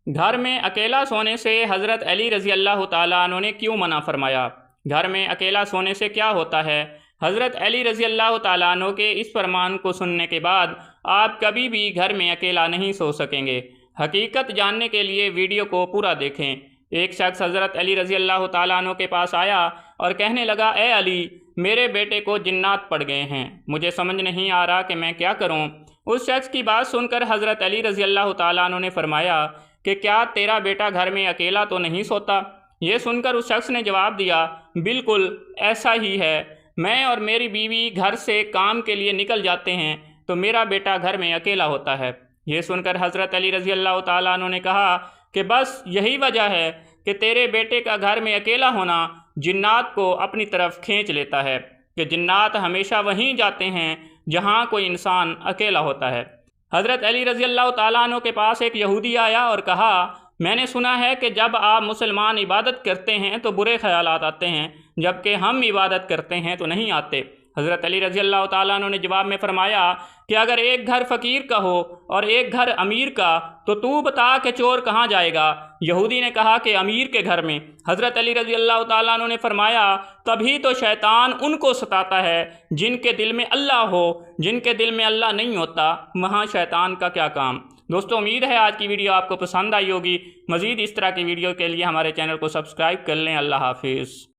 घर में अकेला सोने से हज़रत अली रज़ी अल्लाह ताला अन्हु ने क्यों मना फरमाया? घर में अकेला सोने से क्या होता है? हज़रत अली रज़ी अल्लाह ताला अन्हु के इस फरमान को सुनने के बाद आप कभी भी घर में अकेला नहीं सो सकेंगे। हकीकत जानने के लिए वीडियो को पूरा देखें। एक शख्स हज़रत अली रज़ी अल्लाह ताला अन्हु के पास आया और कहने लगा, ए अली, मेरे बेटे को जिन्नात पड़ गए हैं, मुझे समझ नहीं आ रहा कि मैं क्या करूं। उस शख्स की बात सुनकर हज़रत अली रज़ी अल्लाह ताला अन्हु ने फरमाया कि क्या तेरा बेटा घर में अकेला तो नहीं सोता? ये सुनकर उस शख्स ने जवाब दिया, बिल्कुल ऐसा ही है, मैं और मेरी बीवी घर से काम के लिए निकल जाते हैं तो मेरा बेटा घर में अकेला होता है। ये सुनकर हज़रत अली रज़ी अल्लाह ताला अन्हु ने कहा कि बस यही वजह है कि तेरे बेटे का घर में अकेला होना जिन्नात को अपनी तरफ खींच लेता है, कि जिन्नात हमेशा वहीं जाते हैं जहां कोई इंसान अकेला होता है। हज़रत अली रज़ी अल्लाह ताला अन्हु के पास एक यहूदी आया और कहा, मैंने सुना है कि जब आप मुसलमान इबादत करते हैं तो बुरे ख्यालात आते हैं, जबकि हम इबादत करते हैं तो नहीं आते। हज़रत अली रज़ी अल्लाह ताला अन्हु ने जवाब में फ़रमाया कि अगर एक घर फ़कीर का हो और एक घर अमीर का तो तू बता कि चोर कहाँ जाएगा? यहूदी ने कहा कि अमीर के घर में। हज़रत अली रज़ी अल्लाह ताला अन्हु ने फरमाया, तभी तो शैतान उनको सताता है जिनके दिल में अल्लाह हो, जिनके दिल में अल्लाह नहीं होता वहाँ शैतान का क्या काम। दोस्तों, उम्मीद है आज की वीडियो आपको पसंद आई होगी। मज़ीद इस तरह की वीडियो के लिए हमारे चैनल को सब्सक्राइब कर लें। अल्लाह हाफिज़।